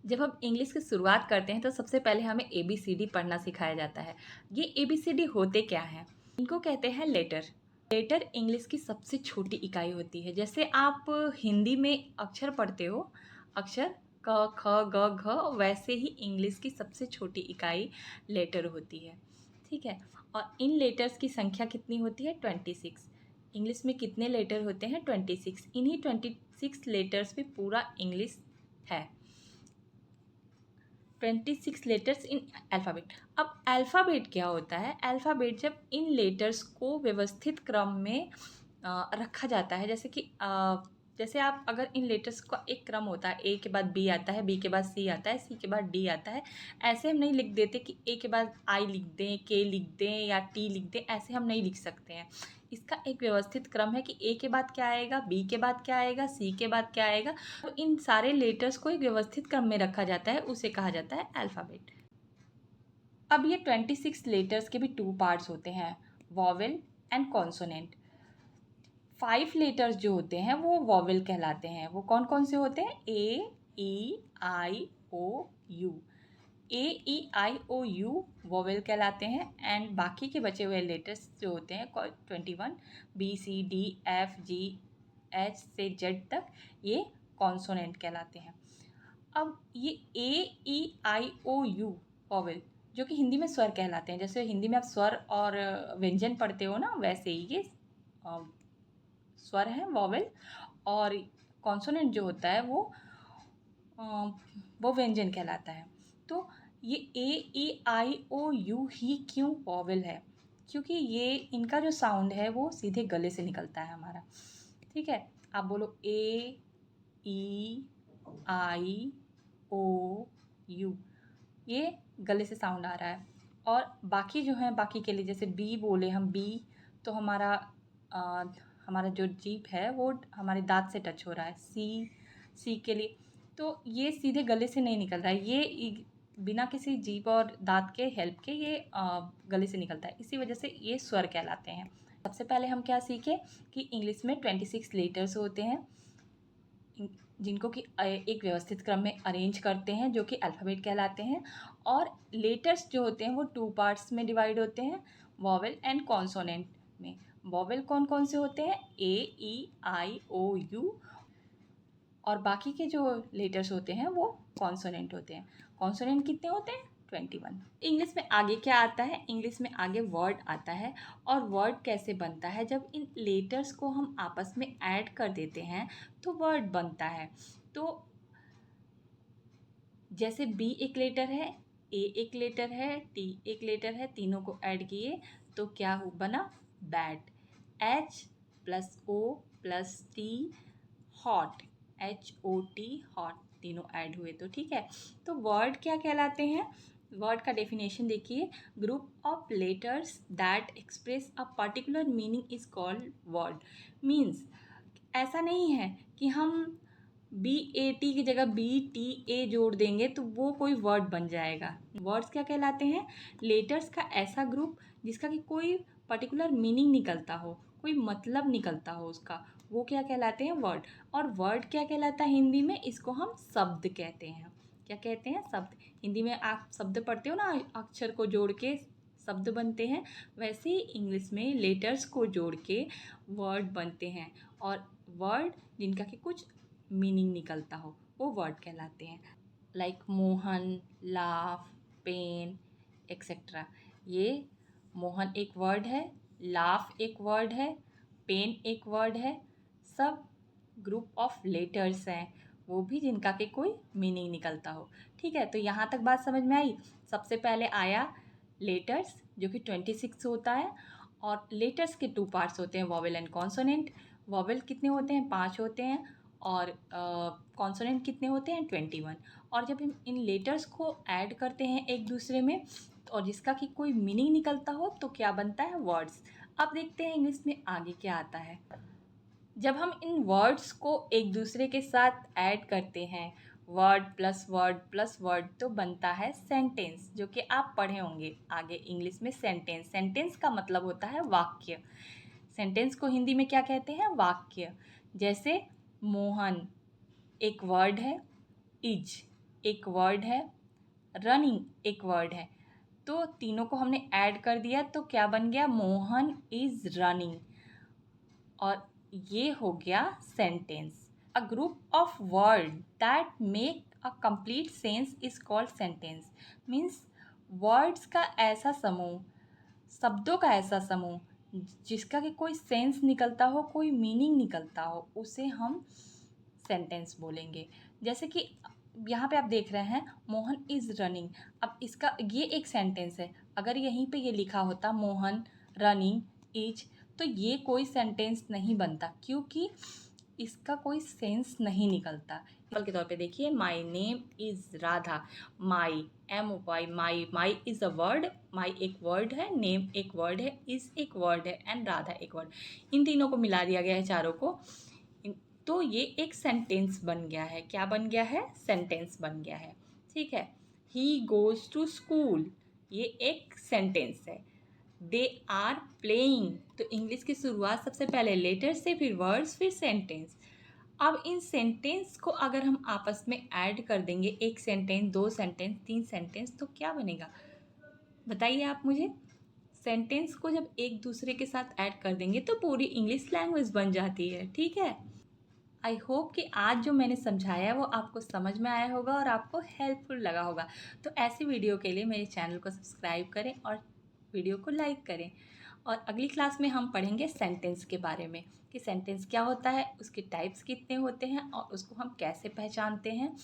जब हम इंग्लिश की शुरुआत करते हैं तो सबसे पहले हमें ABCD पढ़ना सिखाया जाता है। ये ABCD होते क्या हैं? इनको कहते हैं लेटर। लेटर इंग्लिश की सबसे छोटी इकाई होती है। जैसे आप हिंदी में अक्षर पढ़ते हो, अक्षर क, ख, ग, घ, वैसे ही इंग्लिश की सबसे छोटी इकाई लेटर होती है। ठीक है। और इन लेटर्स की संख्या कितनी होती है? 26। इंग्लिश में कितने लेटर होते हैं? 26। इन्हीं 26 लेटर्स पे पूरा इंग्लिश है। 26 लेटर्स इन अल्फ़ाबेट। अब अल्फ़ाबेट क्या होता है? अल्फ़ाबेट जब इन लेटर्स को व्यवस्थित क्रम में रखा जाता है, जैसे आप अगर इन लेटर्स का एक क्रम होता है, ए के बाद बी आता है, बी के बाद सी आता है, सी के बाद डी आता है। ऐसे हम नहीं लिख देते कि ए के बाद आई लिख दें, के लिख दें या टी लिख दें, ऐसे हम नहीं लिख सकते हैं। इसका एक व्यवस्थित क्रम है कि ए के बाद क्या आएगा, बी के बाद क्या आएगा, सी के बाद क्या आएगा। तो इन सारे लेटर्स को एक व्यवस्थित क्रम में रखा जाता है, उसे कहा जाता है अल्फ़ाबेट। अब ये 26 लेटर्स के भी 2 पार्ट्स होते हैं, वॉवेल एंड कॉन्सोनेंट। 5 लेटर्स जो होते हैं वो वॉवेल कहलाते हैं। वो कौन कौन से होते हैं? A, E, I, O, U. A, E, I, O, U vowel कहलाते हैं। एंड बाकी के बचे हुए लेटर्स जो होते हैं 21, बी, सी, डी, एफ, जी, एच से जेड तक, ये कॉन्सोनेंट कहलाते हैं। अब ये ए, E, I, O, U vowel जो कि हिंदी में स्वर कहलाते हैं। जैसे हिंदी में आप स्वर और व्यंजन पढ़ते हो ना, वैसे ही ये अ, स्वर है वॉवेल। और कॉन्सोनेंट जो होता है अ, वो व्यंजन कहलाता है। तो ये ए, ई, आई, ओ, यू ही क्यों वॉवेल है? क्योंकि ये इनका जो साउंड है वो सीधे गले से निकलता है हमारा। ठीक है। आप बोलो ए, ई, आई, ओ, यू, ये गले से साउंड आ रहा है। और बाकी जो है, बाकी के लिए जैसे बी बोले हम, बी तो अ, हमारा जो जीभ है वो हमारे दाँत से टच हो रहा है। सी, सी के लिए तो ये सीधे गले से नहीं निकल रहा है, ये बिना किसी जीभ और दाँत के हेल्प के ये गले से निकलता है। इसी वजह से ये स्वर कहलाते हैं। सबसे पहले हम क्या सीखे कि इंग्लिश में 26 लेटर्स होते हैं, जिनको कि एक व्यवस्थित क्रम में अरेंज करते हैं, जो कि अल्फ़ाबेट कहलाते हैं। और लेटर्स जो होते हैं वो 2 पार्ट्स में डिवाइड होते हैं, वॉवेल एंड कॉन्सोनेंट में। वॉवेल कौन कौन से होते हैं? A, E, I, O, you. और बाकी के जो लेटर्स होते हैं वो कॉन्सोनेंट होते हैं। कॉन्सोनेंट कितने होते हैं? 21। इंग्लिश में आगे क्या आता है? इंग्लिश में आगे वर्ड आता है। और वर्ड कैसे बनता है? जब इन लेटर्स को हम आपस में ऐड कर देते हैं तो वर्ड बनता है। तो जैसे बी एक लेटर है, ए एक लेटर है, टी एक लेटर है, तीनों को ऐड किए तो क्या बना? Bat. H plus O plus T, hot. HOT, hot, तीनों ऐड हुए तो ठीक है। तो वर्ड क्या कहलाते हैं? वर्ड का डेफिनेशन देखिए, group of letters that express a particular meaning is called word. Means ऐसा नहीं है कि हम BAT की जगह BTA जोड़ देंगे तो वो कोई वर्ड बन जाएगा। वर्ड्स क्या कहलाते हैं? लेटर्स का ऐसा ग्रुप जिसका कि कोई पर्टिकुलर मीनिंग निकलता हो, कोई मतलब निकलता हो उसका, वो क्या कहलाते हैं? वर्ड। और वर्ड क्या कहलाता है हिंदी में? इसको हम शब्द कहते हैं। क्या कहते हैं? शब्द। हिंदी में आप शब्द पढ़ते हो ना, अक्षर को जोड़ के शब्द बनते हैं, वैसे ही इंग्लिश में लेटर्स को जोड़ के वर्ड बनते हैं। और वर्ड जिनका कि कुछ मीनिंग निकलता हो वो वर्ड कहलाते हैं। Like Mohan, laugh, pen, etcetera. ये मोहन एक वर्ड है, लाफ एक वर्ड है, पेन एक वर्ड है। सब ग्रुप ऑफ लेटर्स हैं, वो भी जिनका कि कोई मीनिंग निकलता हो। ठीक है, तो यहाँ तक बात समझ में आई। सबसे पहले आया लेटर्स जो कि 26 होता है। और लेटर्स के 2 पार्ट्स होते हैं, वॉवेल एंड कॉन्सोनेंट। वॉवेल कितने होते हैं? 5 होते हैं। और कॉन्सोनेंट कितने होते हैं? 21। और जब हम इन लेटर्स को ऐड करते हैं एक दूसरे में और जिसका कि कोई मीनिंग निकलता हो तो क्या बनता है? वर्ड्स। अब देखते हैं इंग्लिश में आगे क्या आता है। जब हम इन वर्ड्स को एक दूसरे के साथ ऐड करते हैं, वर्ड प्लस वर्ड तो बनता है सेंटेंस, जो कि आप पढ़े होंगे आगे इंग्लिश में। सेंटेंस, सेंटेंस का मतलब होता है वाक्य। सेंटेंस को हिंदी में क्या कहते हैं? वाक्य। जैसे मोहन एक वर्ड है, इज। एक वर्ड है, रनिंग एक वर्ड है, तो तीनों को हमने ऐड कर दिया तो क्या बन गया, मोहन इज रनिंग, और ये हो गया sentence. A group of word that make a complete sense is called sentence. Means words का ऐसा समूह, शब्दों का ऐसा समूह जिसका कि कोई सेंस निकलता हो, कोई मीनिंग निकलता हो, उसे हम सेंटेंस बोलेंगे। जैसे कि यहाँ पे आप देख रहे हैं मोहन इज़ रनिंग, अब इसका ये एक सेंटेंस है। अगर यहीं पे ये लिखा होता मोहन रनिंग इज, तो ये कोई सेंटेंस नहीं बनता, क्योंकि इसका कोई सेंस नहीं निकलता। एग्जाम्पल के तौर पे देखिए, my name is Radha, my MY, my is a word, my एक वर्ड है, नेम एक वर्ड है, इज़ एक वर्ड है, एंड राधा एक वर्ड। इन तीनों को मिला दिया गया है, चारों को, तो ये एक सेंटेंस बन गया है। क्या बन गया है, सेंटेंस बन गया है। ठीक है, ही गोज़ टू स्कूल, ये एक सेंटेंस है। दे आर प्लेइंग, तो इंग्लिश की शुरुआत सबसे पहले लेटर से, फिर वर्ड्स, फिर सेंटेंस। अब इन सेंटेंस को अगर हम आपस में ऐड कर देंगे, एक सेंटेंस, दो सेंटेंस, तीन सेंटेंस, तो क्या बनेगा बताइए आप मुझे। सेंटेंस को जब एक दूसरे के साथ ऐड कर देंगे तो पूरी इंग्लिश लैंग्वेज बन जाती है। ठीक है, आई होप कि आज जो मैंने समझाया है वो आपको समझ में आया होगा और आपको हेल्पफुल लगा होगा। तो ऐसी वीडियो के लिए मेरे चैनल को सब्सक्राइब करें और वीडियो को लाइक करें। और अगली क्लास में हम पढ़ेंगे सेंटेंस के बारे में, कि सेंटेंस क्या होता है, उसके टाइप्स कितने होते हैं और उसको हम कैसे पहचानते हैं।